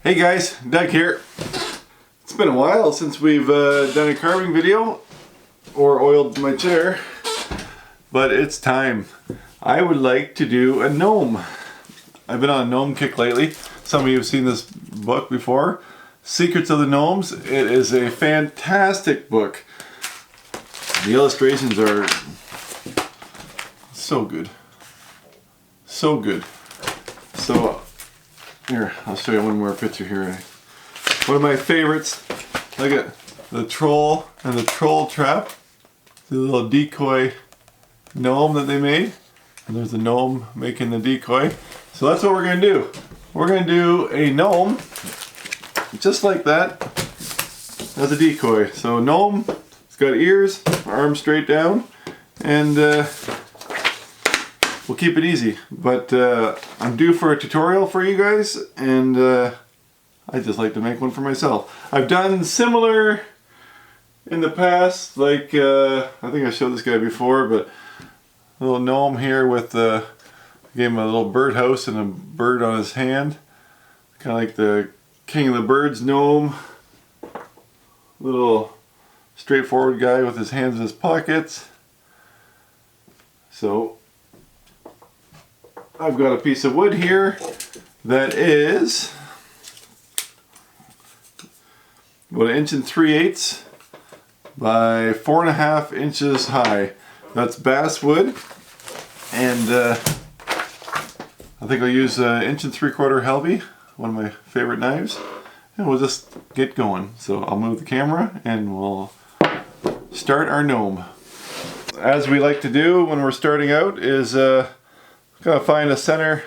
Hey guys, Doug here. It's been a while since we've done a carving video or oiled my chair, but it's time. I would like to do a gnome. I've been on a gnome kick lately. Some of you have seen this book before, Secrets of the Gnomes. It is a fantastic book. The illustrations are so good. So good. So here, I'll show you one more picture here. One of my favorites. Look at the troll and the troll trap. The little decoy gnome that they made. And there's the gnome making the decoy. So that's what we're going to do. We're going to do a gnome just like that as a decoy. So gnome, it's got ears, arms straight down, and we'll keep it easy. But I'm due for a tutorial for you guys, and I just like to make one for myself. I've done similar in the past, like I think I showed this guy before, but a little gnome here with I gave him a little birdhouse and a bird on his hand, kind of like the King of the Birds gnome. Little straightforward guy with his hands in his pockets. So I've got a piece of wood here that is about 1 3/8 by 4.5 inches high. That's bass wood, and I think I'll use 1 3/4 Helvey, one of my favorite knives, and we'll just get going. So I'll move the camera and we'll start our gnome. As we like to do when we're starting out is gonna find a center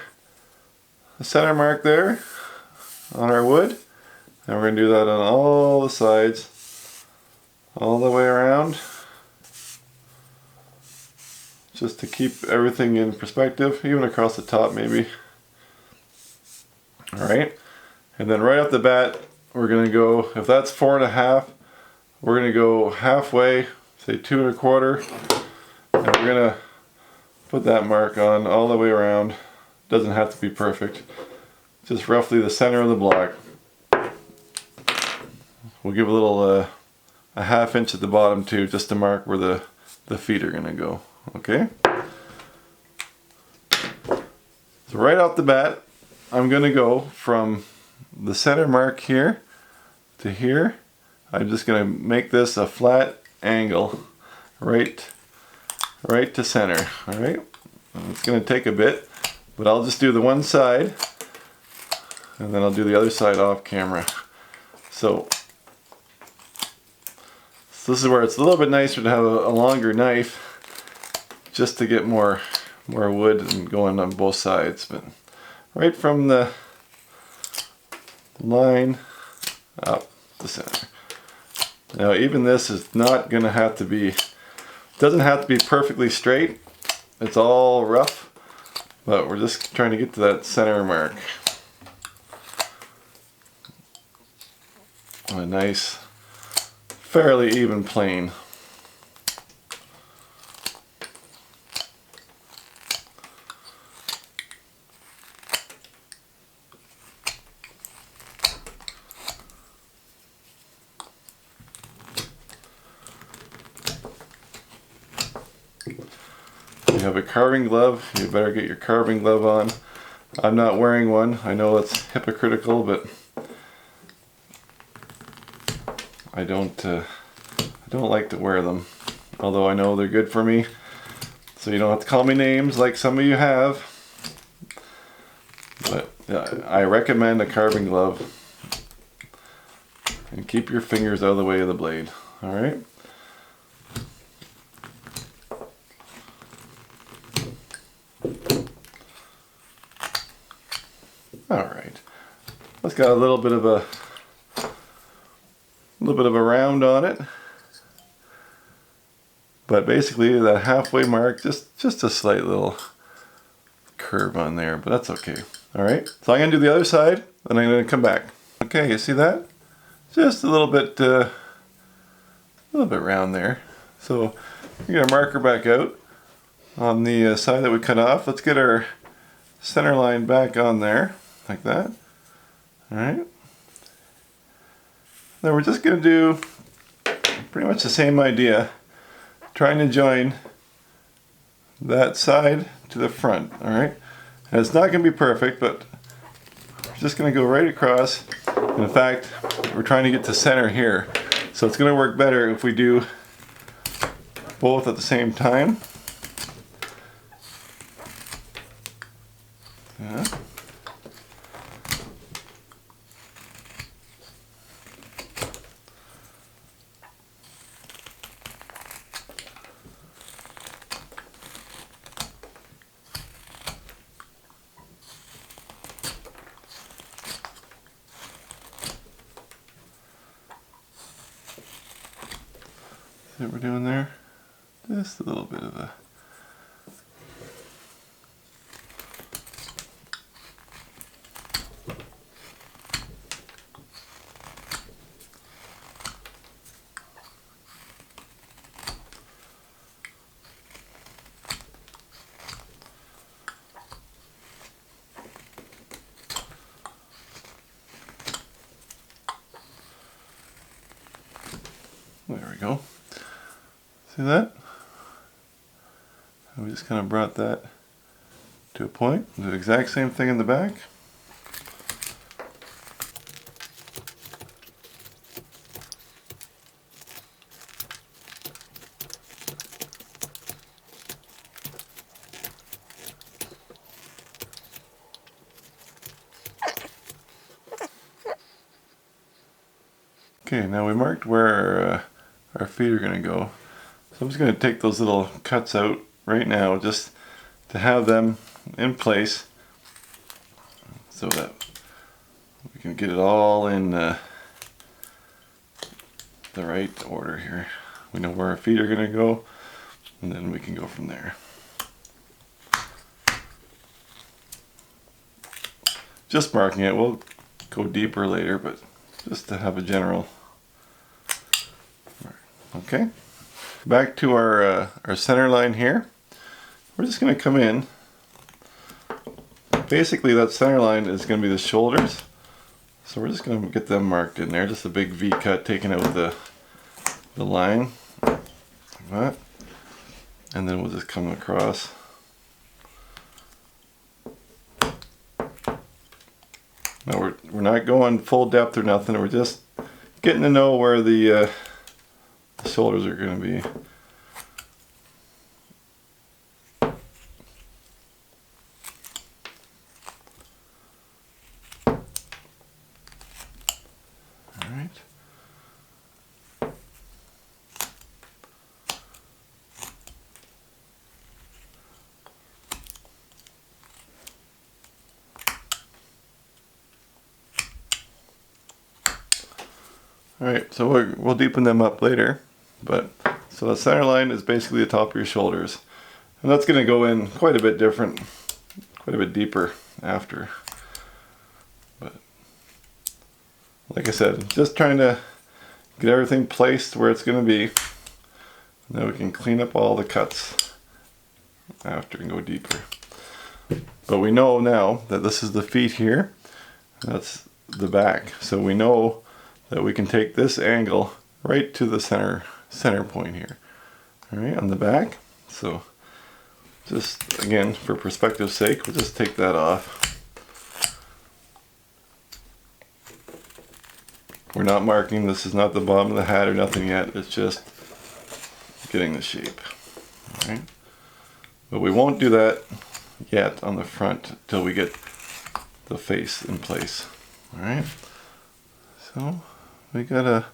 mark there on our wood, and we're gonna do that on all the sides, all the way around, just to keep everything in perspective, even across the top maybe. Alright, and then right off the bat we're gonna go, if that's 4.5, we're gonna go halfway, say 2 1/4, and we're gonna put that mark on all the way around. Doesn't have to be perfect, just roughly the center of the block. We'll give a little a 1/2 inch at the bottom too, just to mark where the feet are gonna go. Okay, so right off the bat I'm gonna go from the center mark here to here. I'm just gonna make this a flat angle right to center. All right, it's gonna take a bit, but I'll just do the one side and then I'll do the other side off camera. So this is where it's a little bit nicer to have a longer knife, just to get more wood and going on both sides. But right from the line up the center. Now even this is not gonna have to be, doesn't have to be perfectly straight. It's all rough, but we're just trying to get to that center mark. A nice, fairly even plane. You have a carving glove, you better get your carving glove on. I'm not wearing one. I know it's hypocritical, but I don't like to wear them. Although I know they're good for me, so you don't have to call me names like some of you have. But I recommend a carving glove, and keep your fingers out of the way of the blade. All right. Alright, it's got a little bit of a round on it, but basically that halfway mark, just a slight little curve on there, but that's okay. Alright, so I'm going to do the other side, then I'm going to come back. Okay, you see that? Just a little bit round there. So we're going to mark her back out on the side that we cut off. Let's get our center line back on there, like that. Alright, then we're just going to do pretty much the same idea, trying to join that side to the front. All right, and it's not going to be perfect, but we're just going to go right across. And in fact, we're trying to get to center here, so it's going to work better if we do both at the same time. Yeah. See what we're doing there? Just a little bit of a... There we go. See that? And we just kind of brought that to a point. Do the exact same thing in the back. Okay, now we marked where our feet are going to go. So I'm just going to take those little cuts out right now just to have them in place so that we can get it all in the right order here. We know where our feet are going to go, and then we can go from there. Just marking it, we'll go deeper later, but just to have a general. Okay, back to our center line here. We're just going to come in. Basically that center line is going to be the shoulders, so we're just going to get them marked in there. Just a big V cut taking out the line like that, and then we'll just come across. Now we're not going full depth or nothing. We're just getting to know where the shoulders are going to be. All right. All right, so we'll deepen them up later. But so the center line is basically the top of your shoulders, and that's going to go in quite a bit different, quite a bit deeper after. But like I said, just trying to get everything placed where it's going to be, and then we can clean up all the cuts after and go deeper. But we know now that this is the feet here, that's the back, so we know that we can take this angle right to the center point here. All right, on the back. So just again, for perspective's sake, we'll just take that off. We're not marking, this is not the bottom of the hat or nothing yet, it's just getting the shape. All right, but we won't do that yet on the front till we get the face in place. All right, so we got a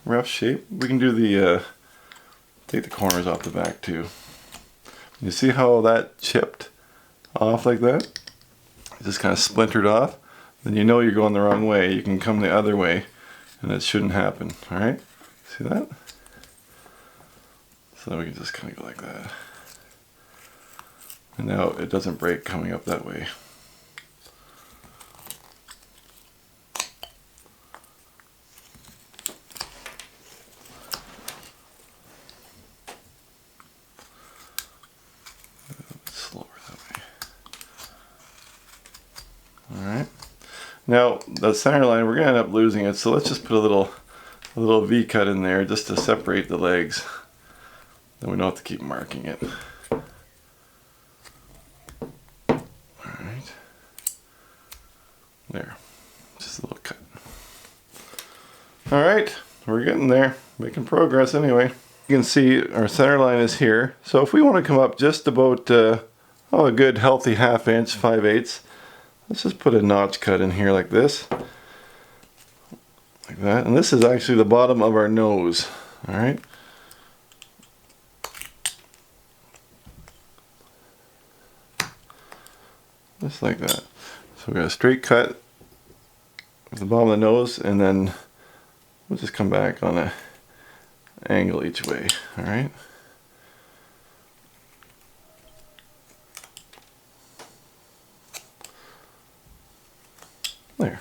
rough shape. We can do the take the corners off the back too. You see how that chipped off like that? It just kind of splintered off. Then you know you're going the wrong way. You can come the other way, and it shouldn't happen. All right, see that? So we can just kind of go like that, and now it doesn't break coming up that way. Now the center line, we're gonna end up losing it, so let's just put a little V cut in there just to separate the legs. Then we don't have to keep marking it. Alright. There. Just a little cut. Alright, we're getting there. Making progress anyway. You can see our center line is here. So if we want to come up just about a good healthy 1/2 inch, 5/8, let's just put a notch cut in here like this. Like that. And this is actually the bottom of our nose. Alright. Just like that. So we got a straight cut at the bottom of the nose, and then we'll just come back on an angle each way. Alright. There.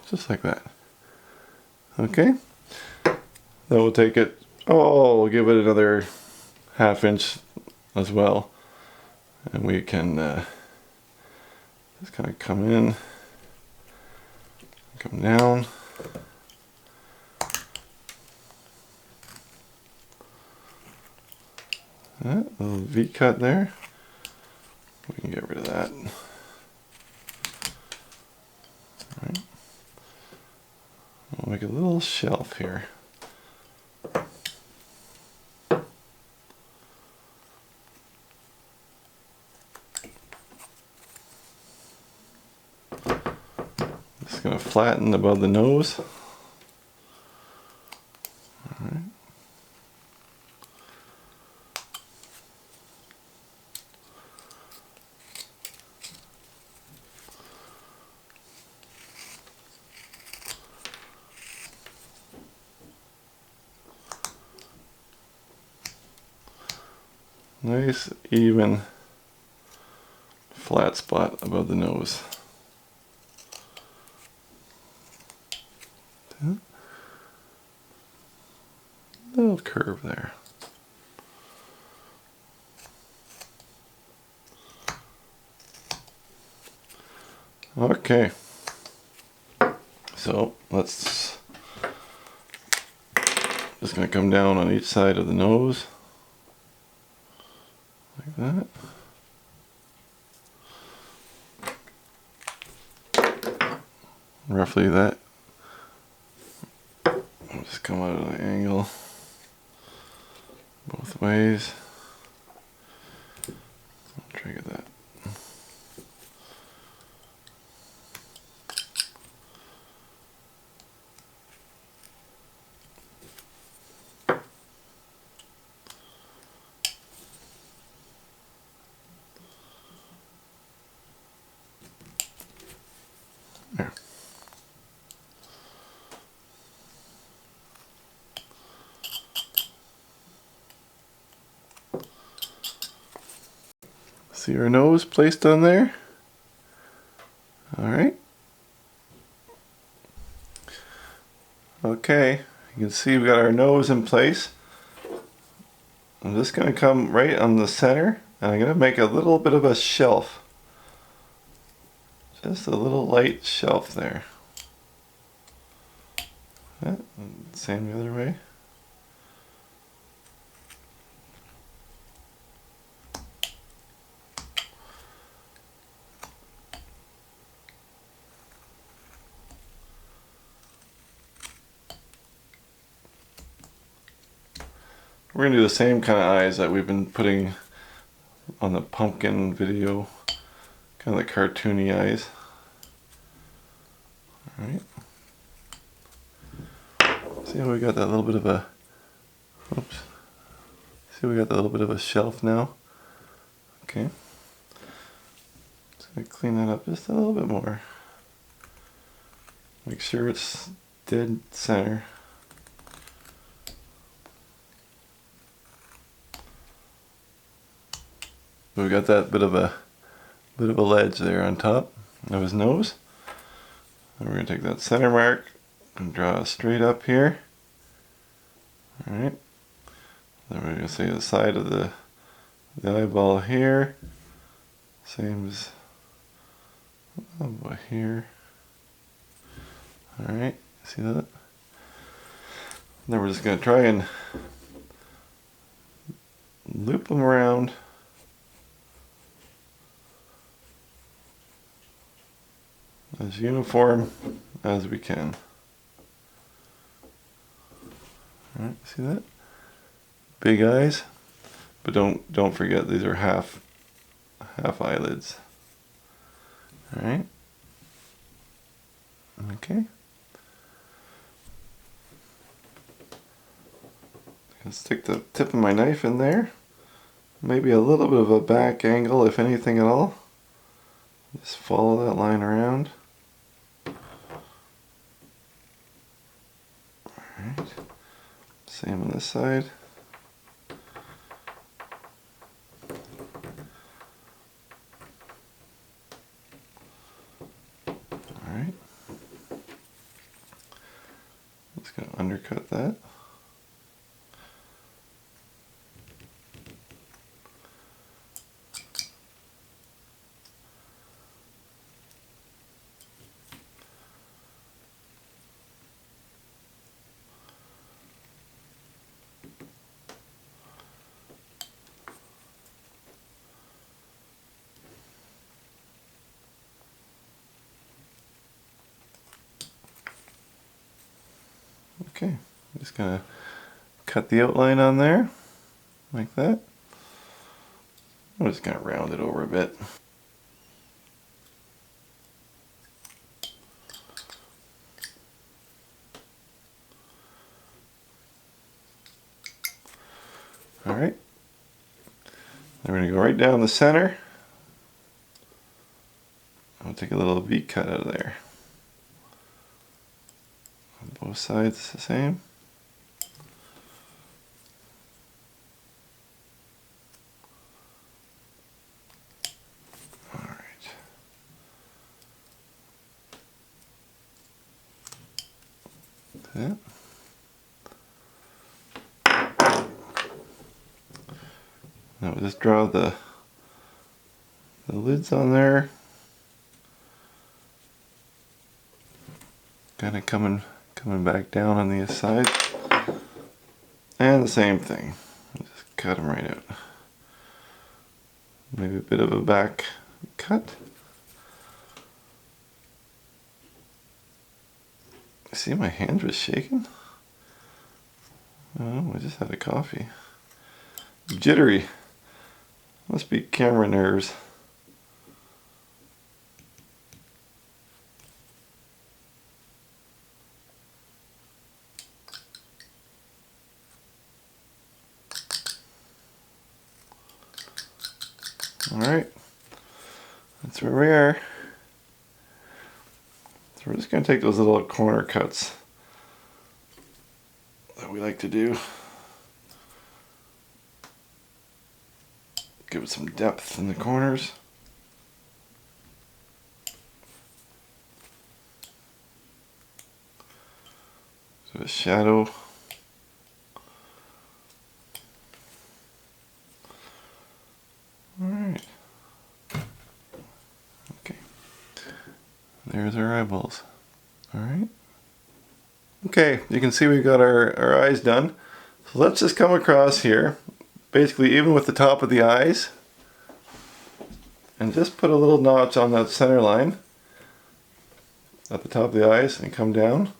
Just like that. Okay. Then we'll take it, we'll give it another 1/2 inch as well. And we can just kind of come in, come down. A little V cut there. We can get rid of that. Alright. We'll make a little shelf here. Just going to flatten above the nose. Alright. Nice, even, flat spot above the nose. Little curve there. Okay. So let's just going to come down on each side of the nose. Like that. Roughly that. I'll just come out of the angle both ways. I'll try to get that. There. See our nose placed on there? Alright. Okay, you can see we got our nose in place. I'm just going to come right on the center, and I'm going to make a little bit of a shelf. Just a little light shelf there. Yeah, same the other way. We're going to do the same kind of eyes that we've been putting on the pumpkin video. Kind of like cartoony eyes. Alright. See how we got that little bit of a, oops. See we got that little bit of a shelf now? Okay. Just going to clean that up just a little bit more. Make sure it's dead center. We got that bit of a ledge there on top of his nose. And we're going to take that center mark and draw straight up here. Alright. Then we're going to say the side of the eyeball here. Same as over here. Alright, see that? Then we're just going to try and loop them around. As uniform as we can. Alright, see that? Big eyes. But don't forget these are half eyelids. Alright. Okay. I'll stick the tip of my knife in there. Maybe a little bit of a back angle, if anything at all. Just follow that line around. Alright. Same on this side. Alright. Just going to undercut that. Okay, I'm just gonna cut the outline on there, like that. I'm just gonna round it over a bit. Alright, then we're gonna go right down the center. I'll take a little V cut out of there. On both sides the same. Alright. That. Now we'll just draw the lids on there. Kind of coming back down on the side. And the same thing. Just cut them right out. Maybe a bit of a back cut. See, my hands were shaking. Oh, I just had a coffee. Jittery. Must be camera nerves. Alright, that's where we are. So we're just going to take those little corner cuts that we like to do. Give it some depth in the corners. So a shadow. Alright. Okay. There's our eyeballs. Alright. Okay, you can see we've got our eyes done. So let's just come across here, basically even with the top of the eyes, and just put a little notch on that center line at the top of the eyes and come down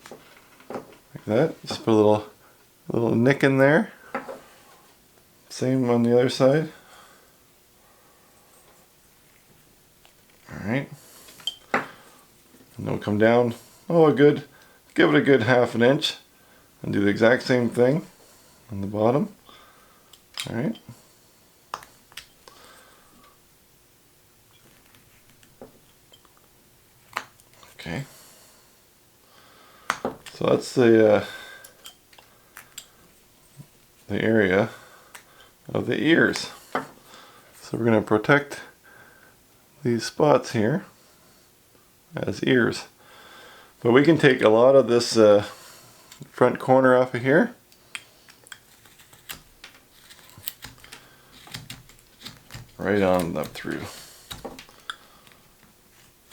like that. Just put a little nick in there. Same on the other side. Alright. And then we'll come down, give it a good half an inch and do the exact same thing on the bottom. Alright. Okay. So that's the area of the ears. So we're going to protect these spots here as ears. But we can take a lot of this front corner off of here. Right on up through.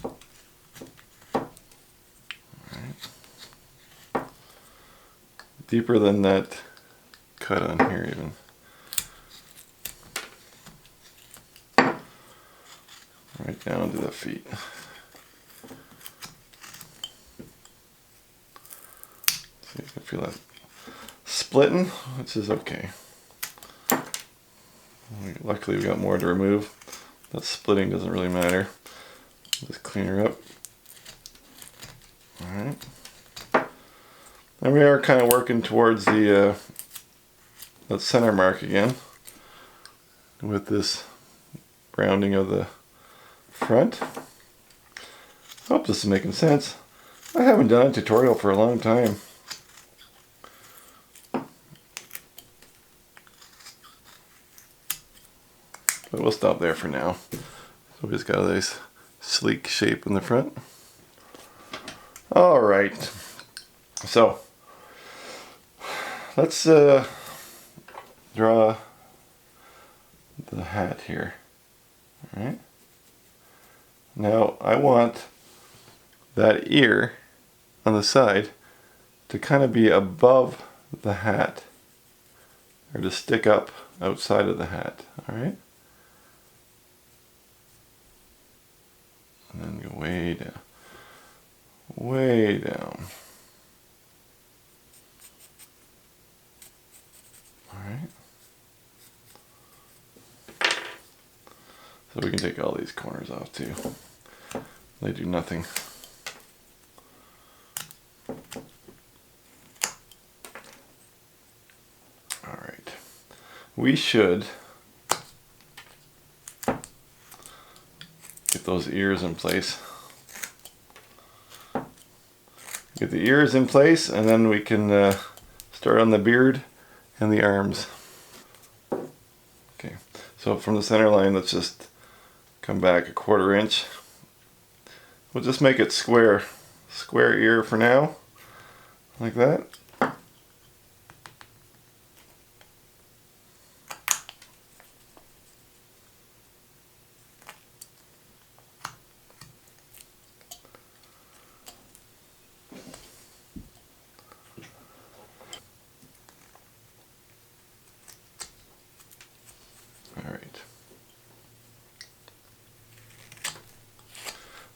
Alright. deeper than that cut on here even. Right down to the feet. So you can feel that splitting, which is okay. Luckily we got more to remove. That splitting doesn't really matter. Just clean her up. Alright. And we are kind of working towards the that center mark again with this rounding of the front. I hope this is making sense. I haven't done a tutorial for a long time. But we'll stop there for now. So we just got a nice sleek shape in the front. Alright. So let's draw the hat here. Alright. Now I want that ear on the side to kind of be above the hat, or to stick up outside of the hat. Alright. And then go way down. Way down. Alright. So we can take all these corners off too. They do nothing. Alright. We should get those ears in place. Get the ears in place, and then we can start on the beard and the arms. Okay, so from the center line, let's just come back 1/4 inch. We'll just make it square ear for now, like that.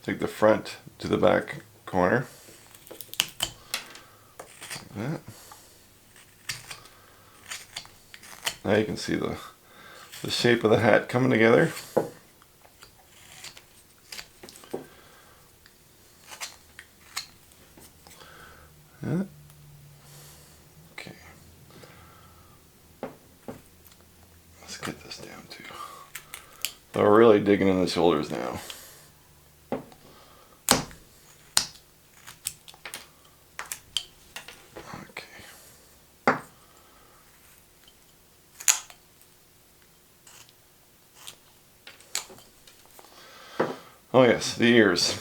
Take the front to the back corner, like that. Now you can see the shape of the hat coming together. Yeah. Okay. Let's get this down too. So we're really digging in the shoulders now. Oh yes, the ears.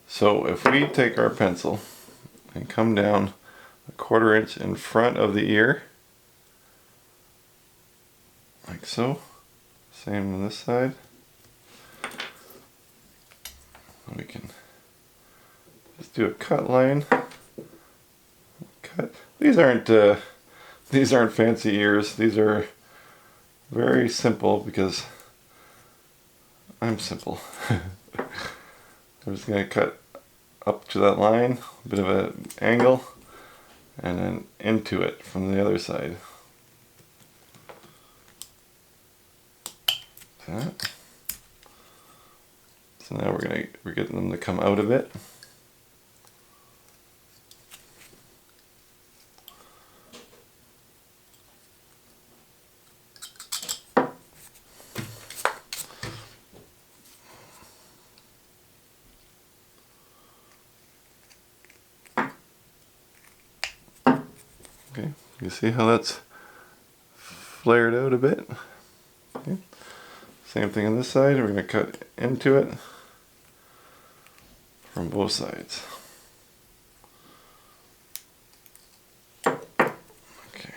So if we take our pencil and come down 1/4 inch in front of the ear, like so, same on this side, we can just do a cut line. Cut. These aren't fancy ears. These are very simple because I'm simple. I'm just going to cut up to that line, a bit of an angle, and then into it from the other side. That. So now we're getting them to come out a bit. Okay, you see how that's flared out a bit? Okay. Same thing on this side, we're going to cut into it from both sides. Okay.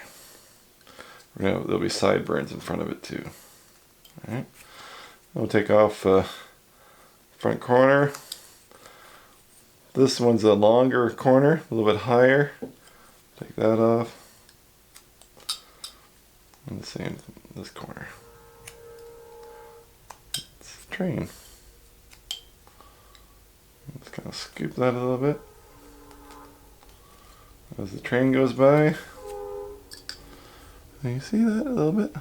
There'll be sideburns in front of it too. Alright. We'll take off front corner, This one's a longer corner, a little bit higher. Take that off. And the same this corner. It's a train. Just kind of scoop that a little bit as the train goes by. Can you see that a little bit?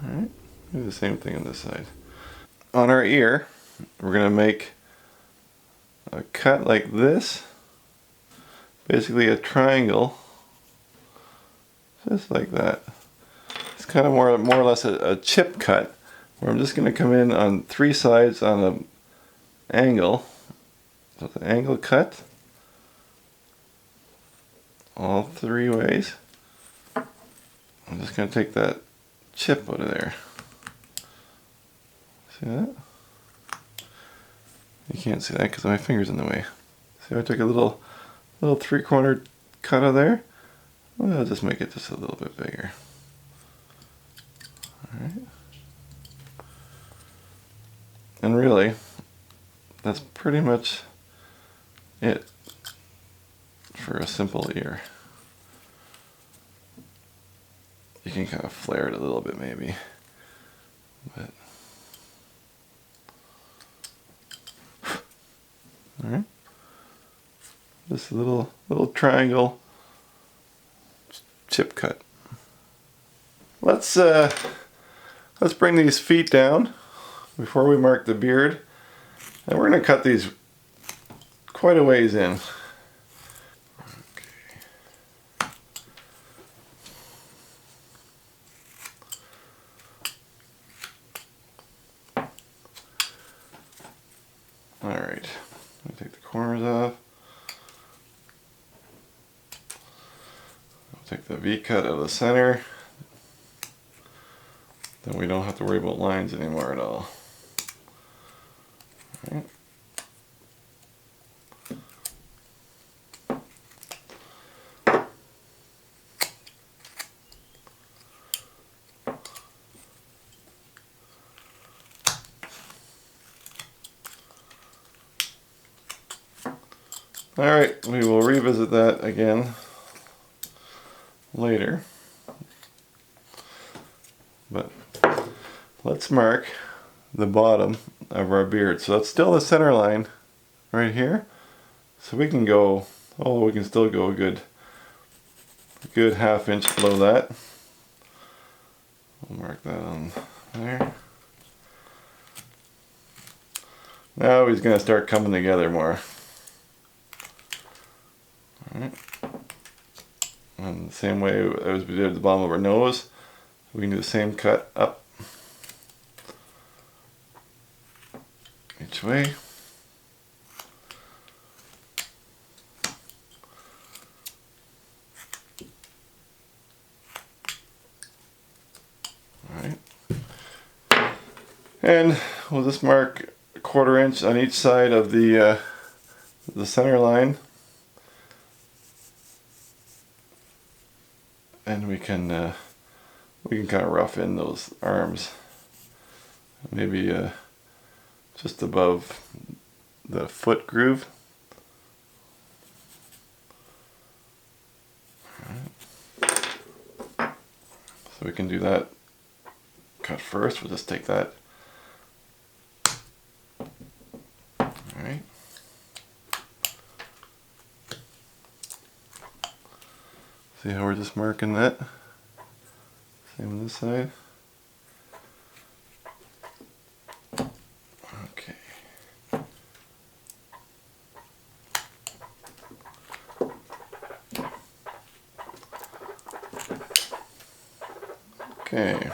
Alright, do the same thing on this side. On our ear, we're going to make a cut like this. Basically a triangle. Just like that. It's kind of more or less a chip cut, where I'm just going to come in on 3 sides on an angle. So it's an angle cut. All 3 ways. I'm just going to take that chip out of there. See that? You can't see that because my finger's in the way. See, I took a little 3-cornered cut out of there. Well, I'll just make it just a little bit bigger. Alright. And really, that's pretty much it for a simple ear. You can kind of flare it a little bit maybe. But alright. Just a little triangle chip cut. Let's bring these feet down before we mark the beard. And we're going to cut these quite a ways in. Alright, let me take the corners off. I'll take the V-cut out of the center. Then we don't have to worry about lines anymore at all. Alright. Alright, we will revisit that again later. But let's mark the bottom of our beard. So that's still the center line right here. So we can go, we can still go a good ½ inch below that. We'll mark that on there. Now he's going to start coming together more. Alright. And the same way as we did at the bottom of our nose, we can do the same cut up each way. Alright. And we'll just mark a ¼ inch on each side of the center line. And we can kind of rough in those arms, maybe just above the foot groove. So we can do that cut first. We'll just take that. Alright. See how we're just marking that? Same on this side. Okay. Okay.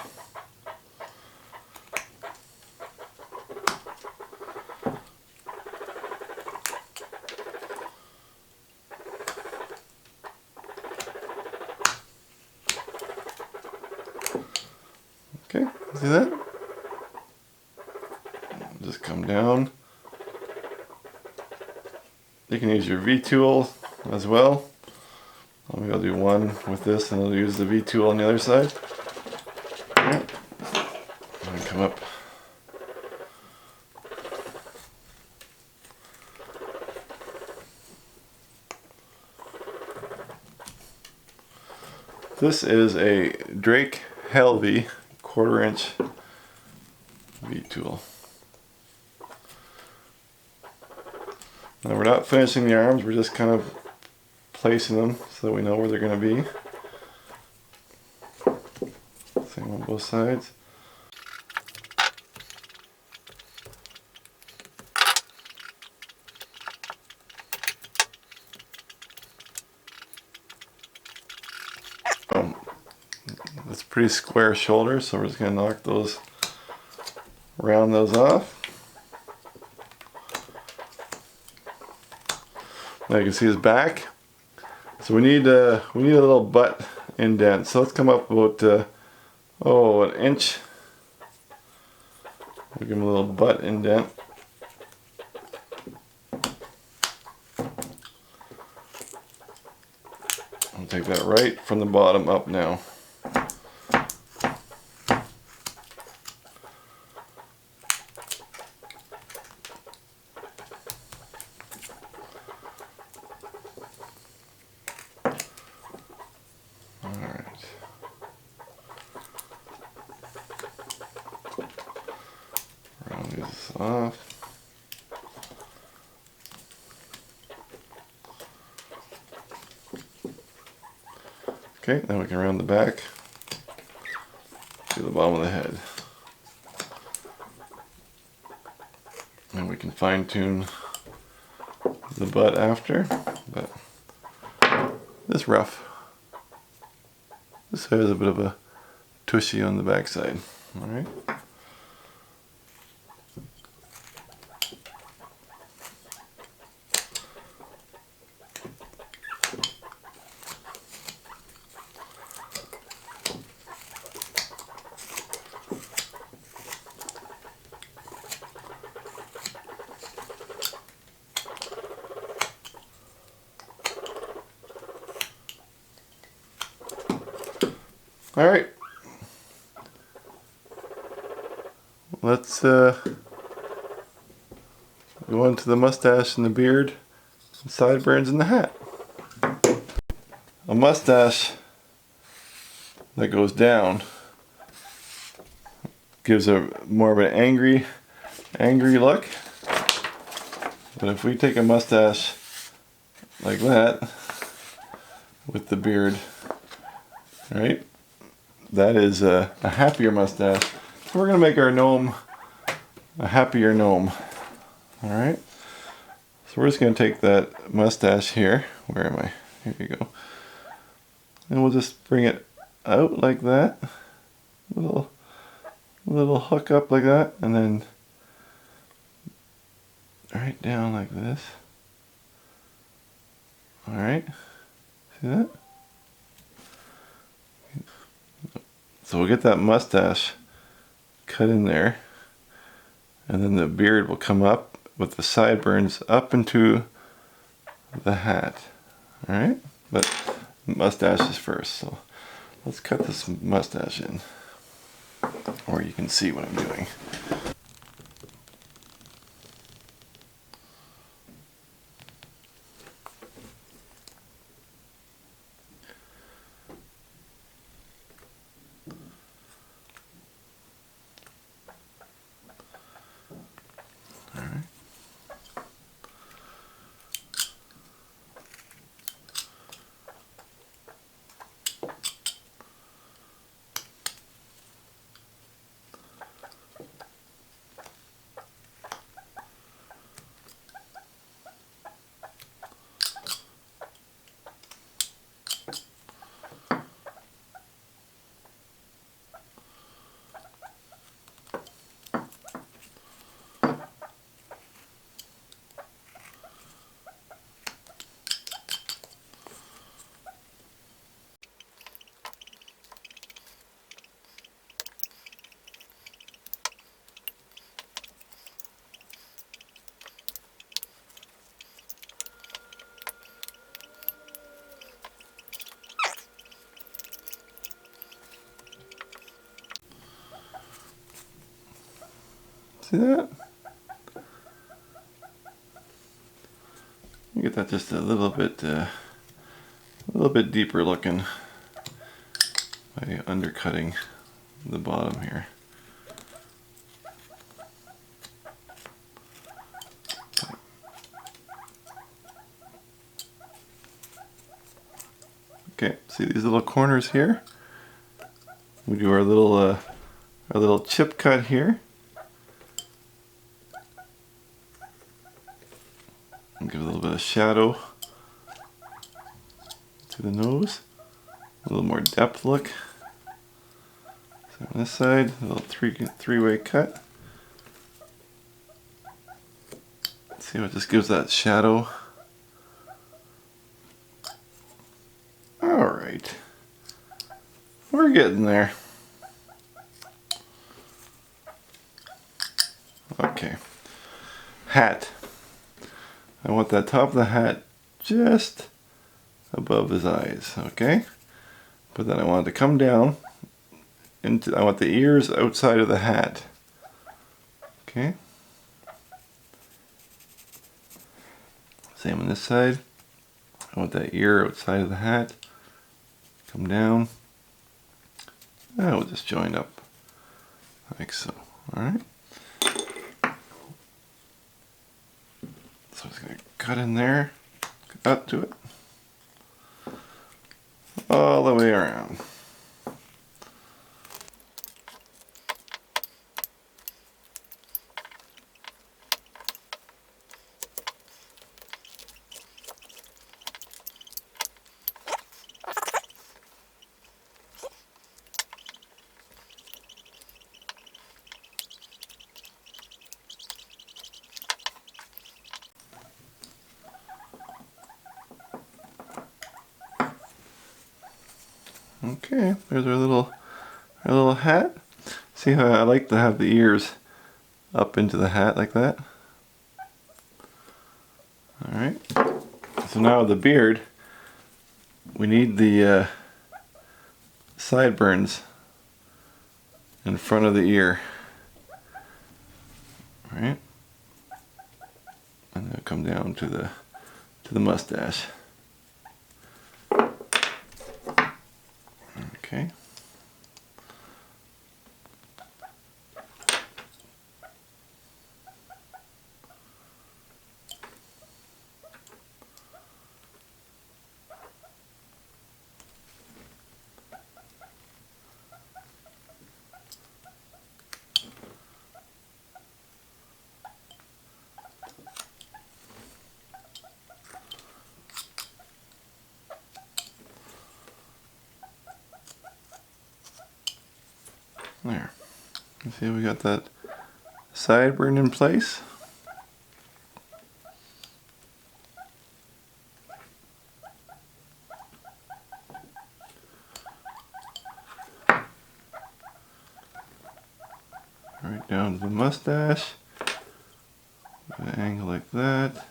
Okay, see that? Just come down. You can use your V tool as well. Maybe I'll do one with this and I'll use the V tool on the other side. Right. And come up. This is a Drake Helvey 1/4 inch V tool. Now we're not finishing the arms, we're just kind of placing them so that we know where they're going to be. Same on both sides. It's pretty square shoulders, so we're just going to knock those, round those off. Now you can see his back. So we need a little butt indent. So let's come up about an inch. We'll give him a little butt indent. I'll take that right from the bottom up now. Round this off. Okay, now we can round the back to the bottom of the head. And we can fine tune the butt after, but it's rough. This has a bit of a tushy on the back side. Alright. Alright, let's go into the mustache and the beard, and sideburns and the hat. A mustache that goes down gives a more of an angry look. But if we take a mustache like that with the beard, right? That is a happier mustache. So we're gonna make our gnome a happier gnome. Alright. So we're just gonna take that mustache here. Where am I? Here you go. And we'll just bring it out like that. Little hook up like that, and then right down like this. Alright. See that? So we'll get that mustache cut in there, and then the beard will come up with the sideburns up into the hat. Alright? But mustache is first, so let's cut this mustache in, or you can see what I'm doing. See that? You get that just a little bit deeper looking. by undercutting the bottom here. Okay, see these little corners here? We do our little chip cut here. And give a little bit of shadow to the nose. A little more depth look. So on this side, a little three-way cut. See what just gives that shadow. Alright. We're getting there. Okay. Hat. I want that top of the hat just above his eyes, okay? But then I want it to come down into, I want the ears outside of the hat. Okay? Same on this side. I want that ear outside of the hat. Come down. And we'll just join up like so. Alright? So I'm just going to cut in there, up to it, all the way around. Okay, there's our little hat. See how I like to have the ears up into the hat like that? Alright, so now the beard, we need the sideburns in front of the ear. Alright, and they'll come down to the mustache. Okay. There. You see we got that sideburn in place. Right down to the mustache. An angle like that.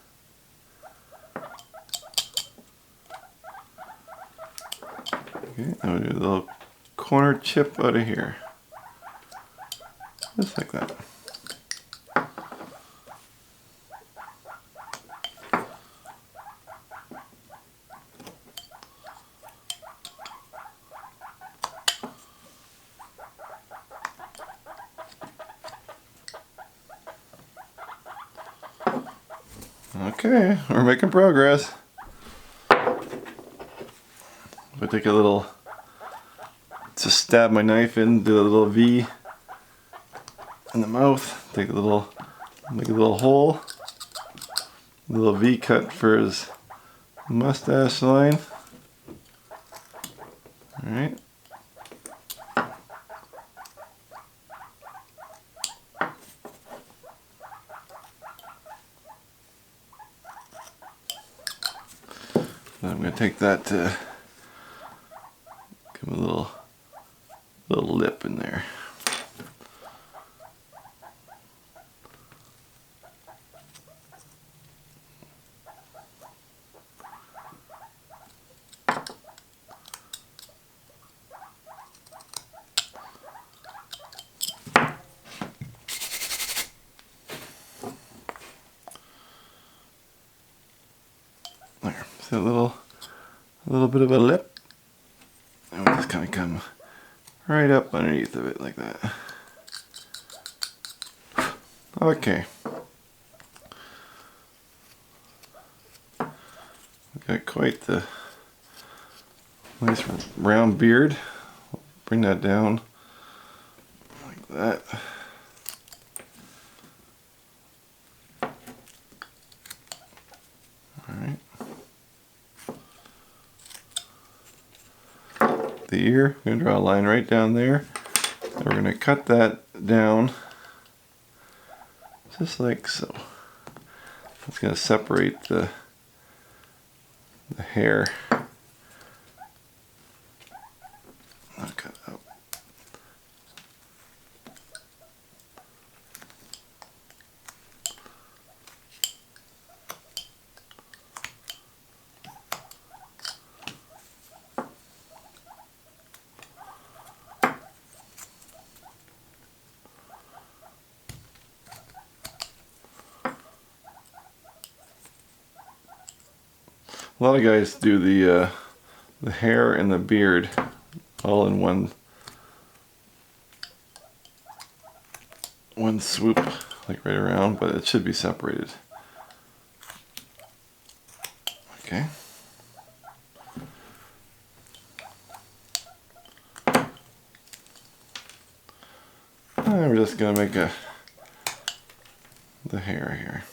Okay, and we do a little corner chip out of here. Just like that. Okay, we're making progress. If I take a little, just stab my knife in, do a little V in the mouth, take a little, make a little hole, a little V cut for his mustache line. Alright. Then I'm going to take that, give him a little lip in there. There, see a little bit of a lip, and we'll just kind of come right up underneath of it like that. Okay. Got quite the nice round beard. Bring that down like that. Alright. The ear, we're going to draw a line right down there. And we're going to cut that down just like so. It's going to separate the hair. I'll cut it out. A lot of guys do the hair and the beard all in one swoop, like right around, but it should be separated. Okay. And we're just gonna make the hair here.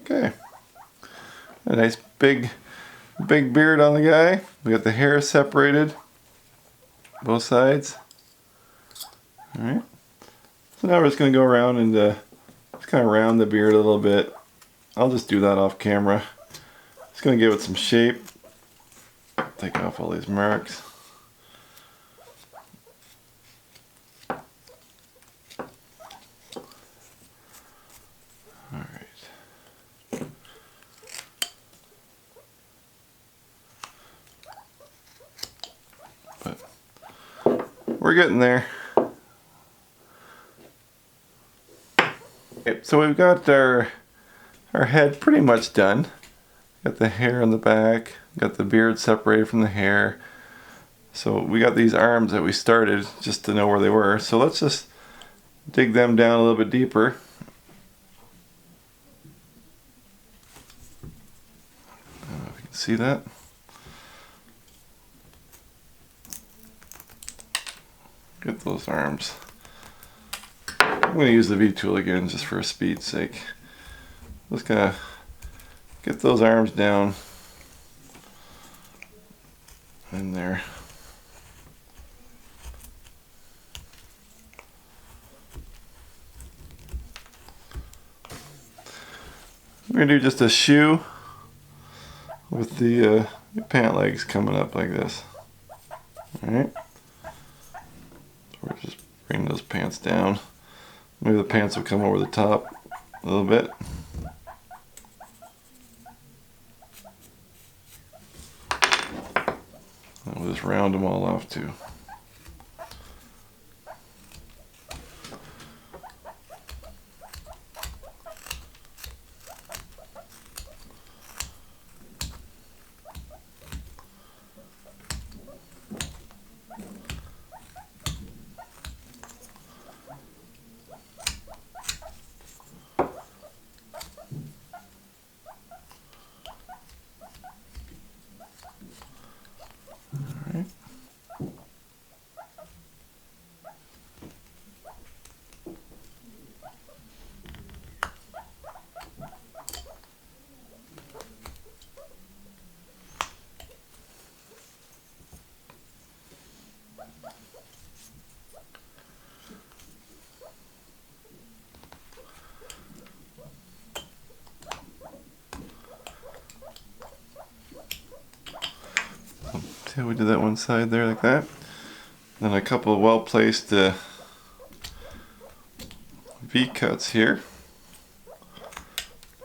Okay, a nice big beard on the guy. We got the hair separated, both sides. All right. So now we're just gonna go around and just kind of round the beard a little bit. I'll just do that off camera. Just gonna give it some shape. Take off all these marks. We're getting there. Okay, so we've got our head pretty much done. Got the hair on the back, got the beard separated from the hair. So we got these arms that we started just to know where they were. So let's just dig them down a little bit deeper. I don't know if you can see that. Get those arms. I'm going to use the V tool again just for speed's sake. Just gonna get those arms down in there. We're going to do just a shoe with the pant legs coming up like this. Alright. We're just bring those pants down. Maybe the pants will come over the top a little bit. And we'll just round them all off too. See how we did that one side there like that? Then a couple of well-placed V-cuts here.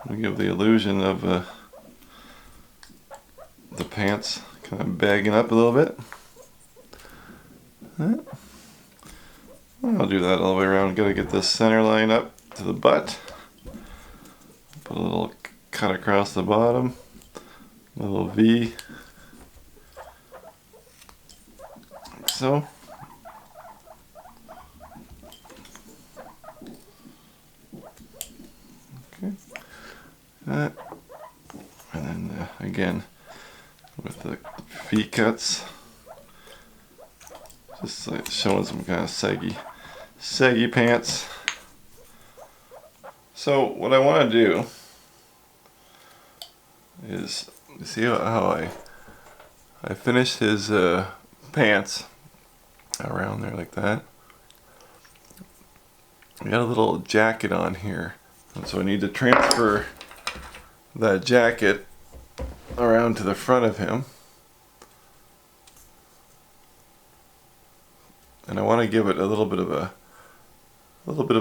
We give the illusion of the pants kind of bagging up a little bit. I'll do that all the way around. Gotta get this center line up to the butt. Put a little cut across the bottom. A little V. Like so. Okay. That. And then again with the V cuts. Just like showing some kind of saggy pants. So what I want to do is, you see how I finished his pants around there like that. We got a little jacket on here, and so I need to transfer that jacket around to the front of him. And I want to give it a little bit of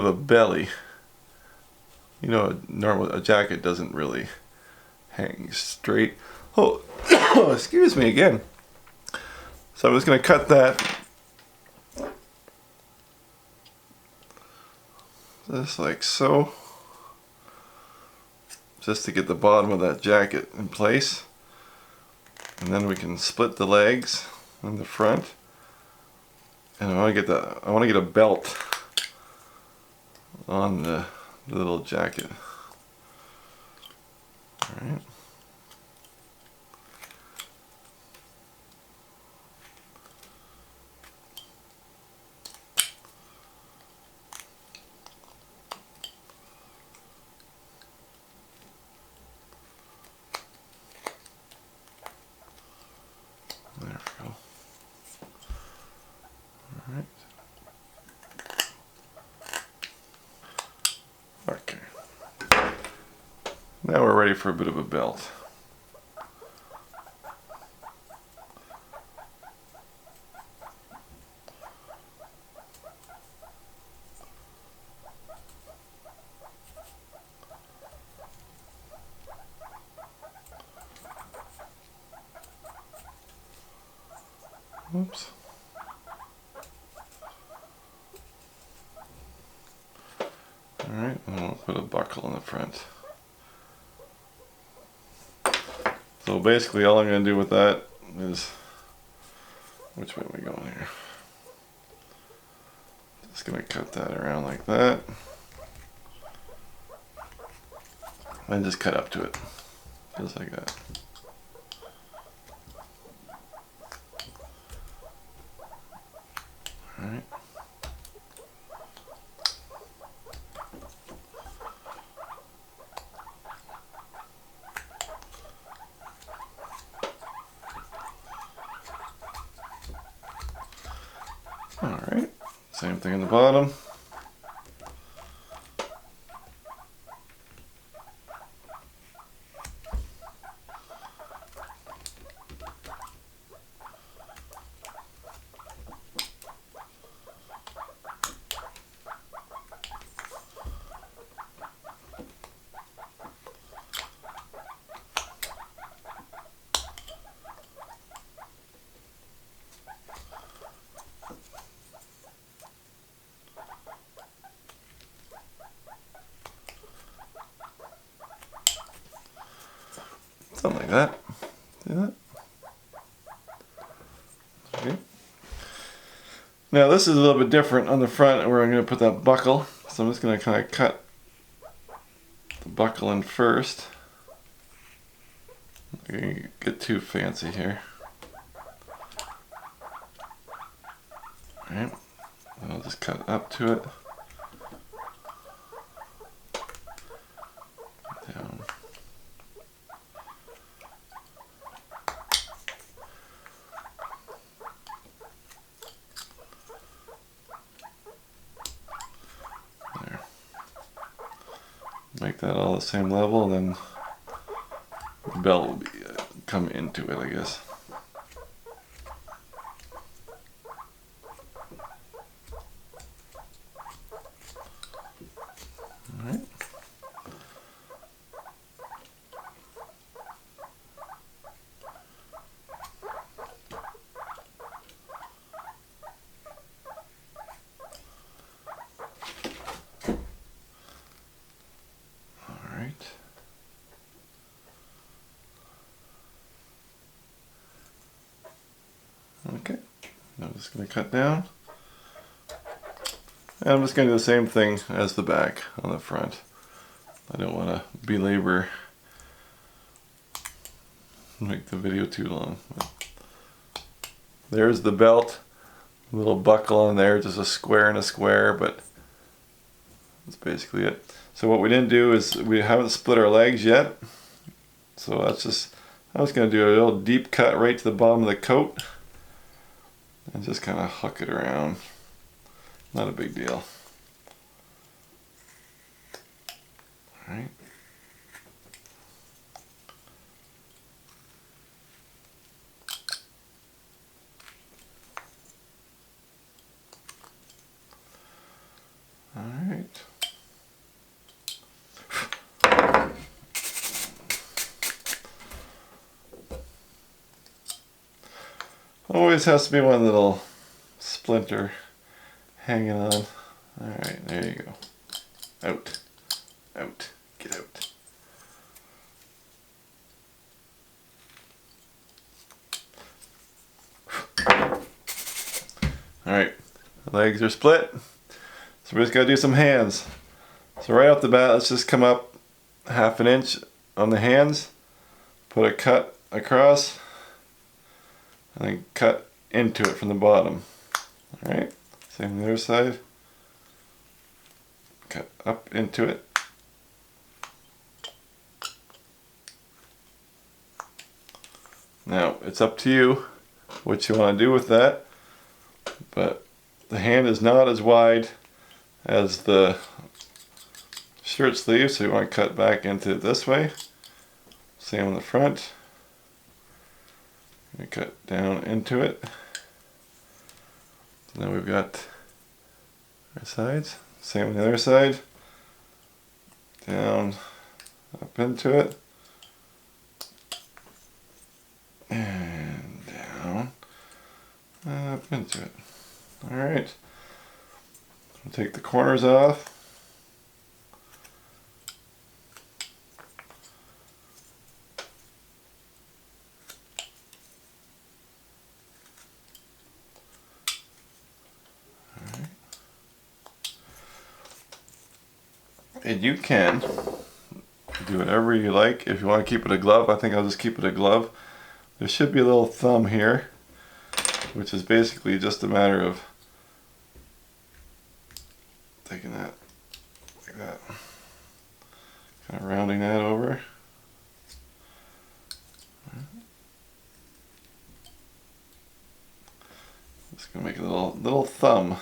a belly. You know, a jacket doesn't really hang straight. Oh, excuse me again. So I'm just going to cut that just like so, just to get the bottom of that jacket in place. And then we can split the legs in the front. And I want to get a belt on the little jacket. All right. There we go. All right. Okay. Now we're ready for a bit of a belt. Oops. Alright, and we'll put a buckle in the front. So basically all I'm going to do with that is, which way are we going here? Just going to cut that around like that. And just cut up to it. Just like that. Alright. Alright, same thing in the bottom. Something like that. See that? Okay. Now this is a little bit different on the front where I'm going to put that buckle. So I'm just going to kind of cut the buckle in first. I'm going to get too fancy here. Alright. And I'll just cut up to it. Down. Make that all the same level, and then the belt will be come into it, I guess. just going to cut down. And I'm just going to do the same thing as the back on the front. I don't want to belabor, make the video too long. But there's the belt, little buckle on there, just a square and a square, but that's basically it. So what we didn't do is we haven't split our legs yet. So that's just, I was going to do a little deep cut right to the bottom of the coat and just kind of huck it around. Not a big deal. Alright. Alright. Always has to be one little splinter hanging on. Alright, there you go. Out. Out. Get out. Alright, the legs are split. So we just gotta do some hands. So right off the bat, let's just come up 1/2 inch on the hands, put a cut across, and then cut into it from the bottom. Alright, same on the other side. Cut up into it. Now, it's up to you what you want to do with that, but the hand is not as wide as the shirt sleeve, so you want to cut back into it this way. Same on the front. We cut down into it. Now we've got our sides. Same on the other side. Down, up into it. And down, up into it. Alright. We'll take the corners off. And you can do whatever you like. If you want to keep it a glove, I think I'll just keep it a glove. There should be a little thumb here, which is basically just a matter of taking that like that, kind of rounding that over. Just gonna make a little thumb.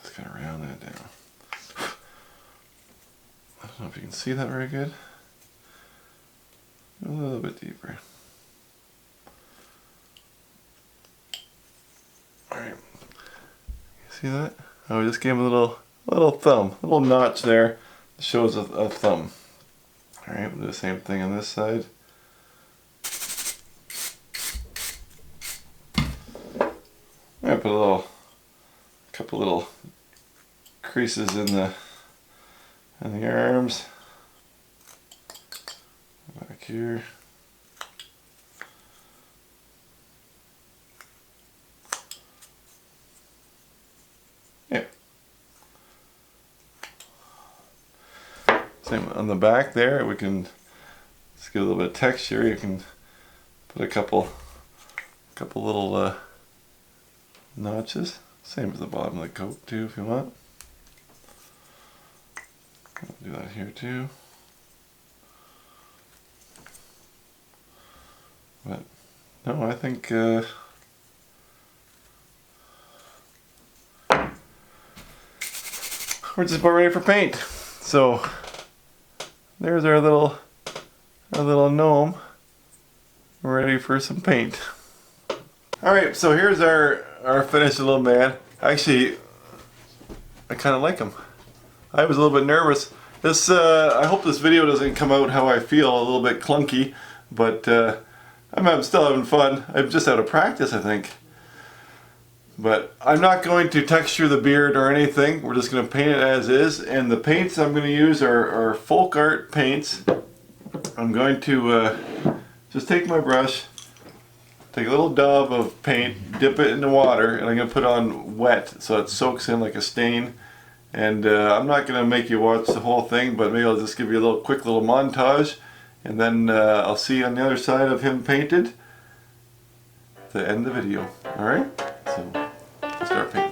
Just kind of round that down. I don't know if you can see that very good. A little bit deeper. Alright. You see that? Oh, we just gave him a little thumb, a little notch there. It shows a thumb. Alright, we'll do the same thing on this side. I'm gonna put a couple little creases in the arms. Back here. Yeah. Same on the back there. We can just get a little bit of texture. You can put a couple little notches. Same as the bottom of the coat too, if you want. I'll do that here too. But no, I think we're just about ready for paint. So there's our little gnome ready for some paint. Alright, so here's our finished little man. Actually, I kind of like him. I was a little bit nervous. This I hope this video doesn't come out how I feel, a little bit clunky, but I'm still having fun. I'm just out of practice, I think. But I'm not going to texture the beard or anything. We're just going to paint it as is. And the paints I'm going to use are folk art paints. I'm going to just take my brush, take a little dab of paint, dip it in the water, and I'm going to put on wet so it soaks in like a stain. And I'm not going to make you watch the whole thing, but maybe I'll just give you a little quick little montage, and then I'll see you on the other side of him painted at the end of the video. Alright? So, let's start painting.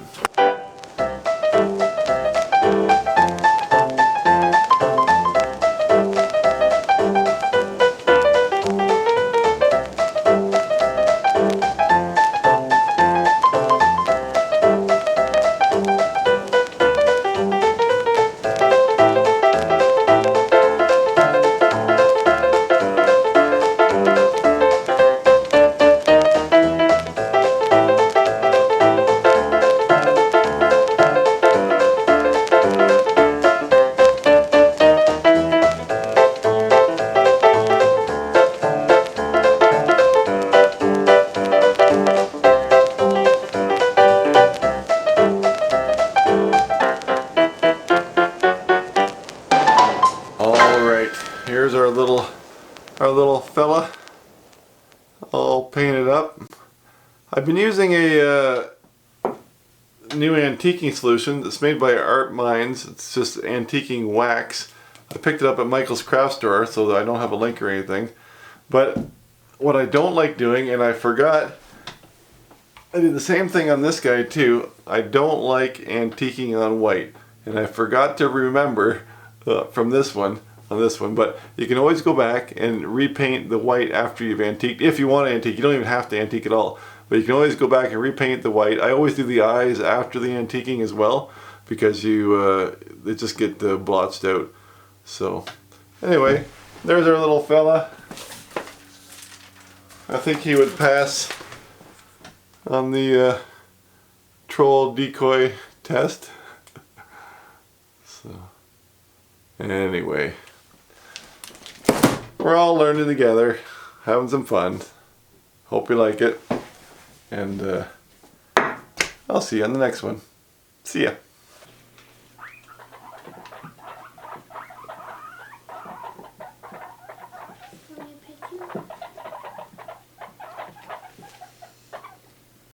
Here's our little fella all painted up. I've been using a new antiquing solution that's made by Art Minds. It's just antiquing wax. I picked it up at Michael's craft store, so that I don't have a link or anything. But what I don't like doing, and I forgot, I did the same thing on this guy too. I don't like antiquing on white, and I forgot to remember from this one. On this one, but you can always go back and repaint the white after you've antiqued. If you want to antique, you don't even have to antique at all, but you can always go back and repaint the white. I always do the eyes after the antiquing as well, because they just get blotched out. So anyway, there's our little fella. I think he would pass on the troll decoy test. So anyway, we're all learning together, having some fun. Hope you like it. And I'll see you on the next one. See ya.